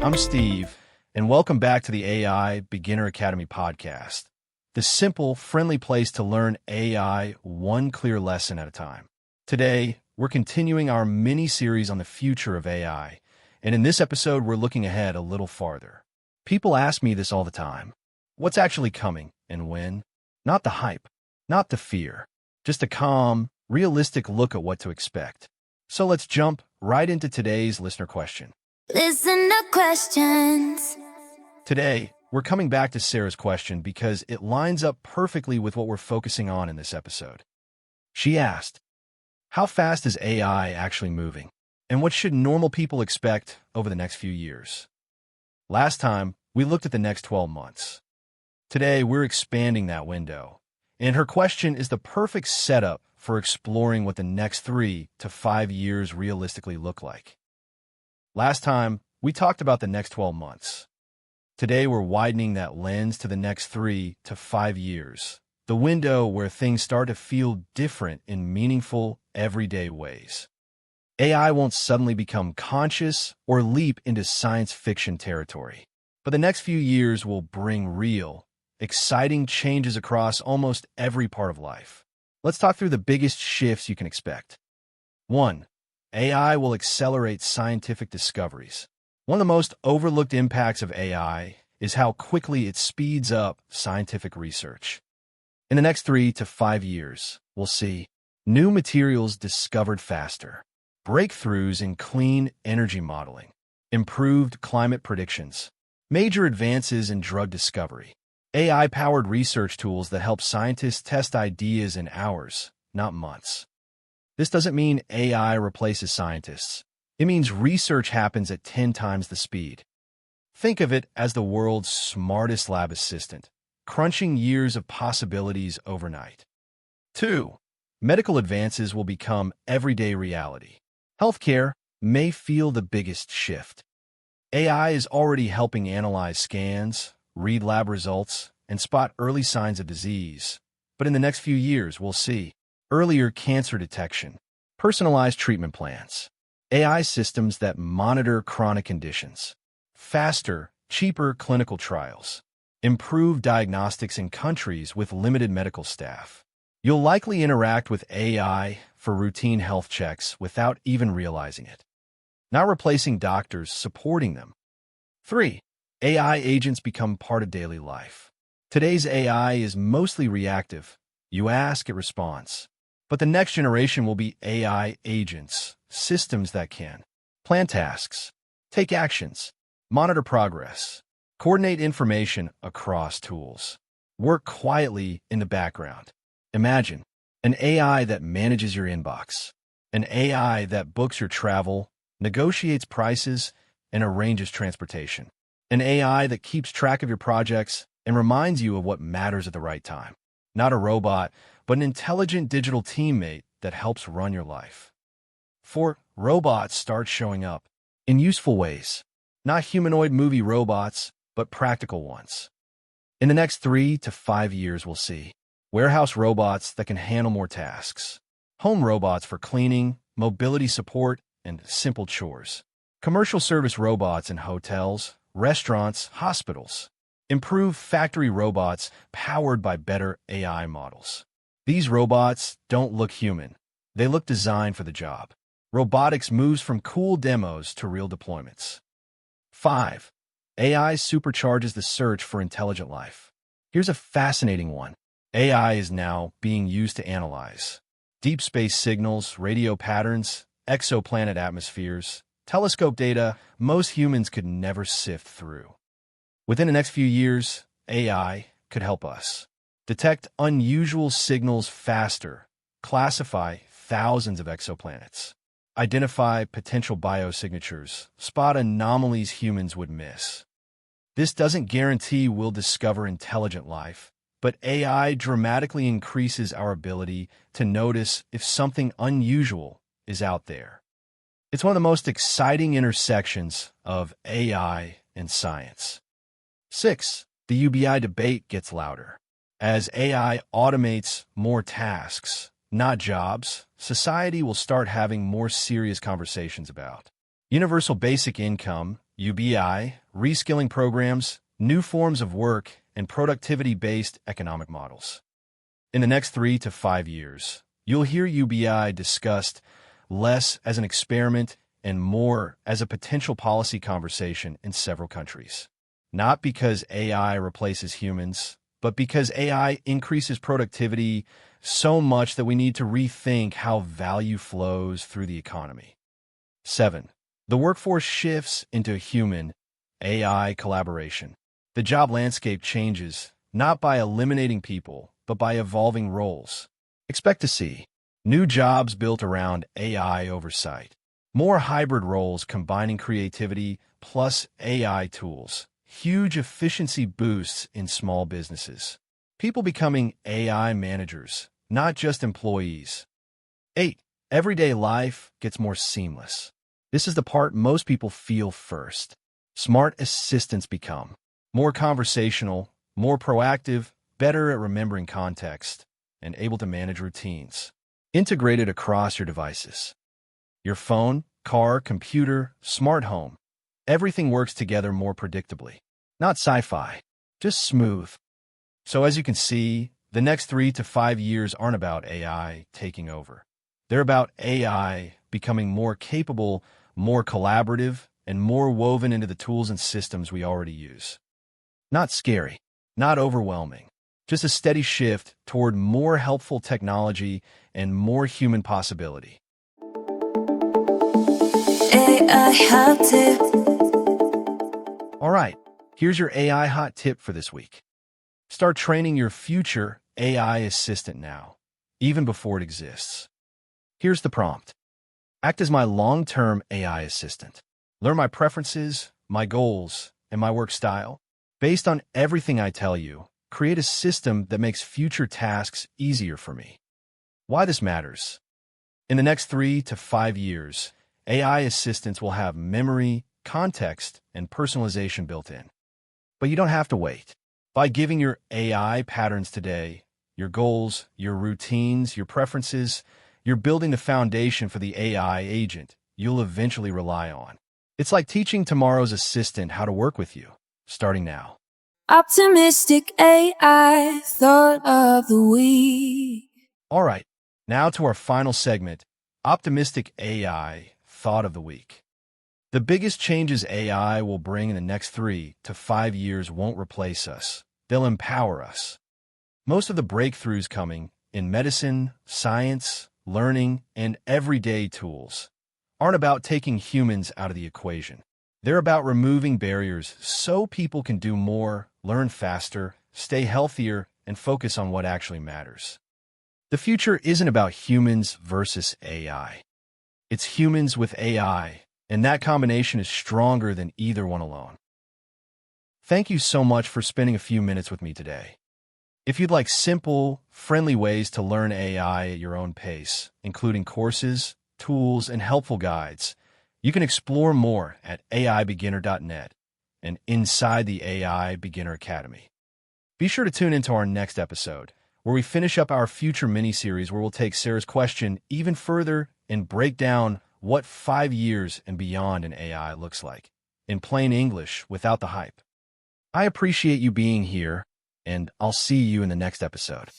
I'm Steve, and welcome back to the AI Beginner Academy podcast, the simple, friendly place to learn AI one clear lesson at a time. Today, we're continuing our mini-series on the future of AI, and in this episode, we're looking ahead a little farther. People ask me this all the time. What's actually coming and when? Not the hype, not the fear, just a calm, realistic look at what to expect. So let's jump right into today's listener question. Listen to questions. Today, we're coming back to Sarah's question because it lines up perfectly with what we're focusing on in this episode. She asked, how fast is AI actually moving? And what should normal people expect over the next few years? Last time, we looked at the next 12 months. Today, we're expanding that window. And her question is the perfect setup for exploring what the next 3 to 5 years realistically look like. Last time, we talked about the next 12 months. Today, we're widening that lens to the next 3 to 5 years, the window where things start to feel different in meaningful, everyday ways. AI won't suddenly become conscious or leap into science fiction territory, but the next few years will bring real, exciting changes across almost every part of life. Let's talk through the biggest shifts you can expect. 1. AI will accelerate scientific discoveries. One of the most overlooked impacts of AI is how quickly it speeds up scientific research. In the next 3 to 5 years, we'll see new materials discovered faster, breakthroughs in clean energy modeling, improved climate predictions, major advances in drug discovery, AI-powered research tools that help scientists test ideas in hours, not months. This doesn't mean AI replaces scientists. It means research happens at 10 times the speed. Think of it as the world's smartest lab assistant, crunching years of possibilities overnight. 2. Medical advances will become everyday reality. Healthcare may feel the biggest shift. AI is already helping analyze scans, read lab results, and spot early signs of disease. But in the next few years, we'll see earlier cancer detection, personalized treatment plans, AI systems that monitor chronic conditions, faster, cheaper clinical trials, improved diagnostics in countries with limited medical staff. You'll likely interact with AI for routine health checks without even realizing it. Not replacing doctors, supporting them. 3. AI agents become part of daily life. Today's AI is mostly reactive. You ask, it responds. But the next generation will be AI agents, systems that can plan tasks, take actions, monitor progress, coordinate information across tools, work quietly in the background. Imagine an AI that manages your inbox, an AI that books your travel, negotiates prices, and arranges transportation, an AI that keeps track of your projects and reminds you of what matters at the right time. Not a robot, but an intelligent digital teammate that helps run your life. 4. Robots start showing up in useful ways. Not humanoid movie robots, but practical ones. In the next 3 to 5 years, we'll see warehouse robots that can handle more tasks, home robots for cleaning, mobility support, and simple chores, commercial service robots in hotels, restaurants, hospitals, improved factory robots powered by better AI models. These robots don't look human. They look designed for the job. Robotics moves from cool demos to real deployments. 5. AI supercharges the search for intelligent life. Here's a fascinating one. AI is now being used to analyze deep space signals, radio patterns, exoplanet atmospheres, telescope data most humans could never sift through. Within the next few years, AI could help us detect unusual signals faster, classify thousands of exoplanets, identify potential biosignatures, spot anomalies humans would miss. This doesn't guarantee we'll discover intelligent life, but AI dramatically increases our ability to notice if something unusual is out there. It's one of the most exciting intersections of AI and science. 6. The UBI debate gets louder. As AI automates more tasks, not jobs, society will start having more serious conversations about universal basic income, UBI, reskilling programs, new forms of work, and productivity-based economic models. In the next 3 to 5 years, you'll hear UBI discussed less as an experiment and more as a potential policy conversation in several countries. Not because AI replaces humans, but because AI increases productivity so much that we need to rethink how value flows through the economy. 7. The workforce shifts into human-AI collaboration. The job landscape changes, not by eliminating people, but by evolving roles. Expect to see new jobs built around AI oversight, more hybrid roles combining creativity plus AI tools, huge efficiency boosts in small businesses, people becoming AI managers, not just employees. 8. Everyday life gets more seamless. This is the part most people feel first. Smart assistants become more conversational, more proactive, better at remembering context, and able to manage routines. Integrated across your devices. Your phone, car, computer, smart home. Everything works together more predictably. Not sci-fi, just smooth. So as you can see, the next 3 to 5 years aren't about AI taking over. They're about AI becoming more capable, more collaborative, and more woven into the tools and systems we already use. Not scary, not overwhelming, just a steady shift toward more helpful technology and more human possibility. AI hot tip. All right, here's your AI hot tip for this week. Start training your future AI assistant now, even before it exists. Here's the prompt. Act as my long-term AI assistant. Learn my preferences, my goals, and my work style. Based on everything I tell you, create a system that makes future tasks easier for me. Why this matters? In the next 3 to 5 years, AI assistants will have memory, context, and personalization built in. But you don't have to wait. By giving your AI patterns today, your goals, your routines, your preferences, you're building the foundation for the AI agent you'll eventually rely on. It's like teaching tomorrow's assistant how to work with you, starting now. Optimistic AI thought of the week. All right, now to our final segment, Optimistic AI Thought of the Week. The biggest changes AI will bring in the next 3 to 5 years won't replace us. They'll empower us. Most of the breakthroughs coming in medicine, science, learning, and everyday tools aren't about taking humans out of the equation. They're about removing barriers so people can do more, learn faster, stay healthier, and focus on what actually matters. The future isn't about humans versus AI. It's humans with AI, and that combination is stronger than either one alone. Thank you so much for spending a few minutes with me today. If you'd like simple, friendly ways to learn AI at your own pace, including courses, tools, and helpful guides, you can explore more at aibeginner.net and inside the AI Beginner Academy. Be sure to tune into our next episode, where we finish up our future mini-series where we'll take Sarah's question even further and break down what 5 years and beyond in AI looks like, in plain English without the hype. I appreciate you being here, and I'll see you in the next episode.